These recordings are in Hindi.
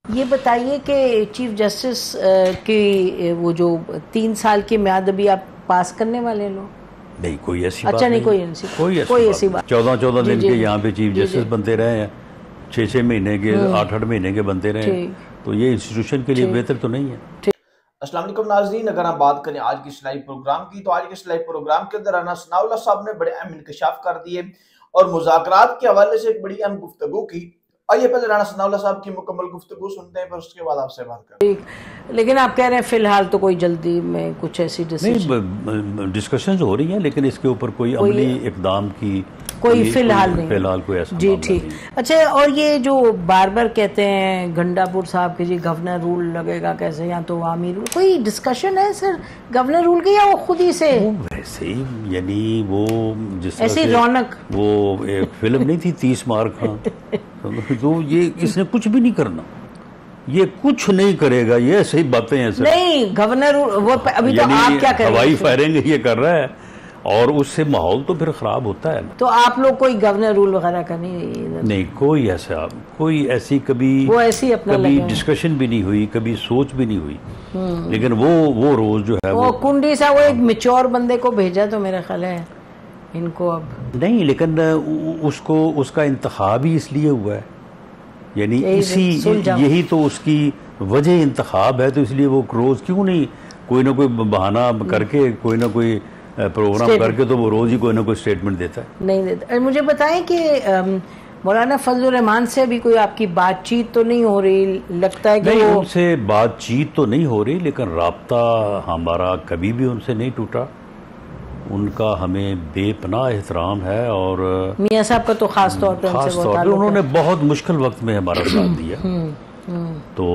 ये बताइए कि चीफ जस्टिस की वो जो 3 साल की म्याद अभी आप पास करने वाले लोग? नहीं, कोई ऐसी अच्छा बात नहीं, कोई ऐसी बात 14 दिन के यहाँ पे चीफ जस्टिस बनते रहे हैं, 6 महीने के 8 महीने के बनते रहे हैं, तो ये इंस्टीट्यूशन के लिए बेहतर तो नहीं है। अस्सलाम वालेकुम नाज़रीन, अगर हम बात करें आज के इस लाइव प्रोग्राम की, तो आज के इस लाइव प्रोग्राम के अंदर राना सनाउल्लाह साहब ने बड़े अहम इंकशाफ कर दिए और मुज़ाकरात के हवाले से एक बड़ी अहम गुफ्तगू की। आइए पहले राना सनाउल्लाह साहब की मुकम्मल गुफ्तगू सुनते हैं, फिर उसके बाद आपसे बात करते हैं। लेकिन आप कह रहे हैं फिलहाल तो कोई जल्दी में कुछ ऐसी डिस्कशंस हो रही हैं, लेकिन इसके ऊपर कोई अमली इकदाम की कोई फिलहाल नहीं, फिलहाल कोई ऐसा जी ठीक। अच्छा, और ये जो बार बार कहते हैं गंडापुर साहब के जी गवर्नर रूल लगेगा कैसे, या तो आवामी रूल, कोई डिस्कशन है सर गवर्नर रूल की, या वो खुद ही से वैसे ही, यानी वो जिस ऐसी रौनक, वो एक फिल्म नहीं थी 30 मार खां, तो ये इसने कुछ भी नहीं करना, ये कुछ नहीं करेगा, ये ऐसे ही बातें हैं सर। नहीं गवर्नर वो अभी तो आप क्या करेंगे, हवाई फायरिंग ये कर रहा है और उससे माहौल तो फिर खराब होता है। तो आप लोग कोई गवर्नर रूल वगैरह का नहीं, कोई ऐसा, कोई ऐसी कभी वो ऐसी अपना कभी डिस्कशन भी नहीं हुई, कभी सोच भी नहीं हुई, लेकिन वो रोज जो है वो कुंडी सा वो एक मैच्योर बंदे को भेजा, तो मेरा ख्याल है इनको अब नहीं, लेकिन उसको उसका इंतखाब ही इसलिए हुआ है, यानी यही तो उसकी वजह इंतखाब है, तो इसलिए वो रोज क्यों नहीं कोई ना कोई बहाना करके, कोई ना कोई प्रोग्राम करके, तो वो रोज ही कोई ना कोई स्टेटमेंट देता है, नहीं देता। मुझे बताएं कि मौलाना फजलुर रहमान से अभी कोई आपकी बातचीत तो नहीं हो रही? लगता है कि नहीं, उनसे बातचीत तो नहीं हो रही, लेकिन राब्ता हमारा कभी भी उनसे नहीं टूटा, उनका हमें बेपनाह एहतराम है। और मियां साहब का तो खास तौर पे उन्होंने बहुत मुश्किल वक्त में हमारा साथ दिया, तो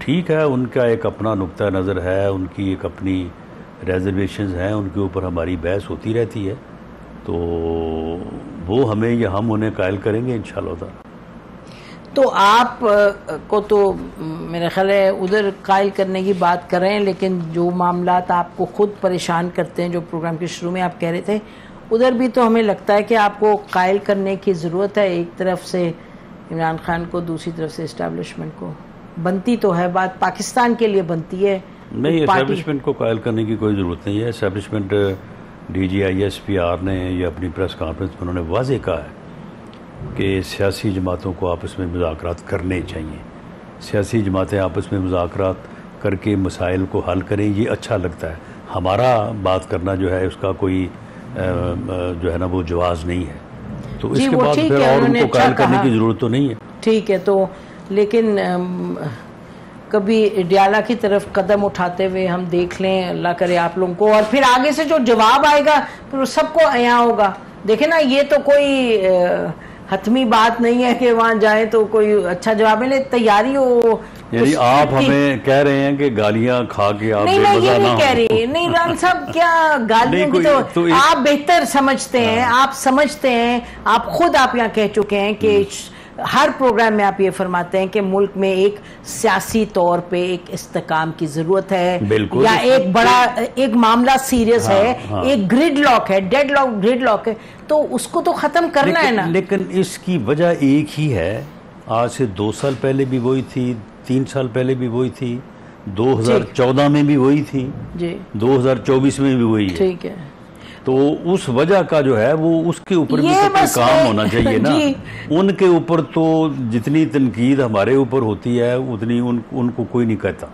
ठीक है, उनका एक अपना नुक्ता नज़र है, उनकी एक अपनी रिजर्वेशंस हैं, उनके ऊपर हमारी बहस होती रहती है, तो वो हमें या हम उन्हें कायल करेंगे इंशाल्लाह। तो आप को तो मेरा ख्याल है उधर कायल करने की बात कर रहे हैं, लेकिन जो मामलात आपको खुद परेशान करते हैं, जो प्रोग्राम के शुरू में आप कह रहे थे, उधर भी तो हमें लगता है कि आपको कायल करने की ज़रूरत है। एक तरफ से इमरान खान को, दूसरी तरफ से इस्टेब्लिशमेंट को, बनती तो है बात, पाकिस्तान के लिए बनती है। नहीं, एस्टेब्लिशमेंट को कायल करने की कोई ज़रूरत नहीं है। एस्टेब्लिशमेंट DGISPR ने ये अपनी प्रेस कॉन्फ्रेंस में उन्होंने वाज़ेह कहा है कि सियासी जमातों को आपस में मुज़ाकरात करने चाहिए, सियासी जमातें आपस में मुज़ाकरात करके मसाइल को हल करें, ये अच्छा लगता है। हमारा बात करना जो है उसका कोई जो है ना वो जवाज़ नहीं है, तो इसके बाद फिर और उनको कायल करने की ज़रूरत तो नहीं है। ठीक है, तो लेकिन कभी डियाला की तरफ कदम उठाते हुए हम देख लें, अल्लाह करे आप लोगों को, और फिर आगे से जो जवाब आएगा फिर सबको अया होगा। देखे ना, ये तो कोई हतमी बात नहीं है कि वहाँ जाए तो कोई अच्छा जवाब मिले, तैयारी हो। यानी आप हमें कह रहे हैं कि गालियां खा के आप नहीं, मैं ये नहीं कह रही, नहीं राम साहब, क्या गालियों की तो आप बेहतर समझते हैं, आप समझते हैं, आप खुद आप यहाँ कह चुके हैं कि हर प्रोग्राम में आप ये फरमाते हैं कि मुल्क में एक सियासी तौर पे एक इस्तेकाम की जरूरत है, या एक बड़ा एक मामला सीरियस है, एक ग्रिडलॉक है, ग्रिडलॉक है, तो उसको तो खत्म करना है ना। लेकिन इसकी वजह एक ही है, आज से 2 साल पहले भी वही थी, 3 साल पहले भी वही थी, 2014 में भी वही थी जी, 2024 में भी वही है। ठीक है, तो उस वजह का जो है वो उसके ऊपर भी तो कोई काम होना चाहिए ना। उनके ऊपर तो जितनी तनकीद हमारे ऊपर होती है उतनी उनको कोई नहीं कहता।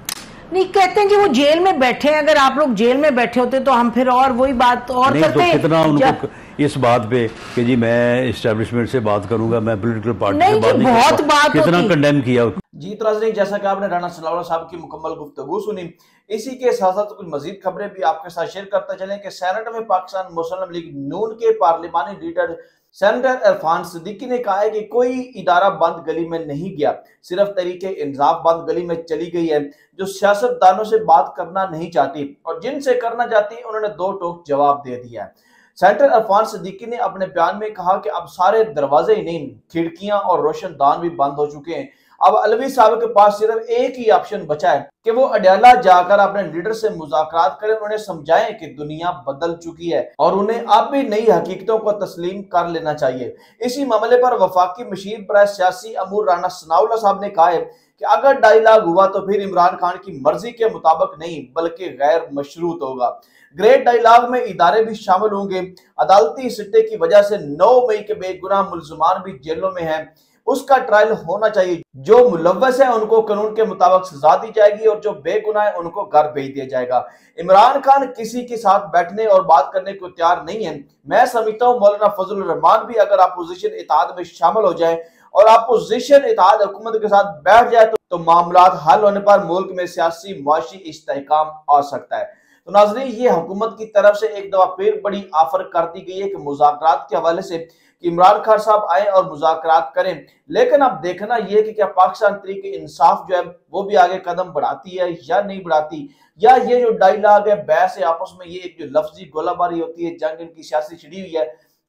नहीं कहते हैं कि वो जेल में बैठे हैं, अगर आप लोग जेल में बैठे होते तो हम फिर और वही बात और नहीं, करते तो कितना उनको इस बात पे कि जी मैं एस्टेब्लिशमेंट से बात करूंगा, मैं पॉलिटिकल पार्टी से बात नहीं, बहुत बात कितना कंडेम किया। जी तो नाज़रीन, जैसा कि आपने राना सनाउल्लाह साहब की मुकम्मल गुफ्तगू सुनी, इसी के साथ साथ कुछ मजीद खबरें भी आपके साथ शेयर करते चलें कि सेनेट में पाकिस्तान मुस्लिम लीग नून के पार्लिमानी लीडर सेनेटर इरफान सिद्दीकी ने कहा है कि कोई इदारा बंद गली में नहीं गया, सिर्फ तरीके इंसाफ बंद गली में चली गई है, जो सियासतदानों से बात करना नहीं चाहती और जिनसे करना चाहती उन्होंने 2 टोक जवाब दे दिया है। सेनेटर इरफान सिद्दीकी ने अपने बयान में कहा कि अब सारे दरवाजे ही नहीं, खिड़कियां और रोशनदान भी बंद हो चुके हैं। अब अलवी साहब के पास सिर्फ एक ही ऑप्शन बचा है कि वो अडयाला जाकर अपने लीडर से मुज़ाकरात करें, उन्हें समझाएं कि दुनिया बदल चुकी है और उन्हें अब भी नई हकीकतों को तस्लीम कर लेना चाहिए। इसी मामले पर वफाकी मशीर बराए सियासी अमूर राना सनाउल्लाह साहब ने कहा है कि अगर डायलॉग हुआ तो फिर इमरान खान की मर्जी के मुताबिक नहीं बल्कि गैर मशरूत होगा। ग्रेट डायलॉग में इदारे भी शामिल होंगे। अदालती सिट्टे की वजह से 9 मई के बेगुनाह मुल्जिमान भी जेलों में हैं, उसका ट्रायल होना चाहिए। जो मुलव्वस है उनको कानून के मुताबिक सजा दी जाएगी और जो बेगुनाह है उनको घर भेज दिया जाएगा। इमरान खान किसी के साथ बैठने और बात करने को तैयार नहीं है। मैं समझता हूँ मौलाना फजल रहमान भी अगर अपोजिशन इत्तेहाद में शामिल हो जाए और अपोजिशन इत्तेहाद हुकूमत के साथ बैठ जाए तो मामलात हल होने पर मुल्क में सियासी मुआशी इस्तेहकाम आ सकता है। तो नाज़रीन, ये हुकूमत की तरफ से एक दफा फिर बड़ी ऑफर कर दी गई है कि मुज़ाकरात के हवाले से कि इमरान खान साहब आए और मुज़ाकरात करें, लेकिन अब देखना यह कि क्या पाकिस्तान तहरीक इंसाफ जो है वो भी आगे कदम बढ़ाती है या नहीं बढ़ाती, या ये जो डायलॉग है, बहस है आपस में, ये एक जो लफ्जी गोलाबारी होती है, जंग इनकी सियासी छिड़ी हुई है,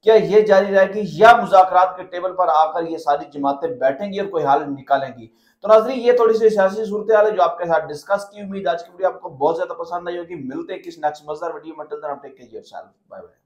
क्या ये जारी रहेगी या मुज़ाकरात के टेबल पर आकर ये सारी जमातें बैठेंगी और कोई हल निकालेंगी। तो नाज़रीन, ये थोड़ी सी सियासी सूरत हाल है जो आपके साथ डिस्कस की। उम्मीद आज की वीडियो आपको बहुत ज्यादा पसंद आई होगी। मिलते हैं किस नेक्स्ट मजेदार वीडियो में। Till then take care yourself, bye bye.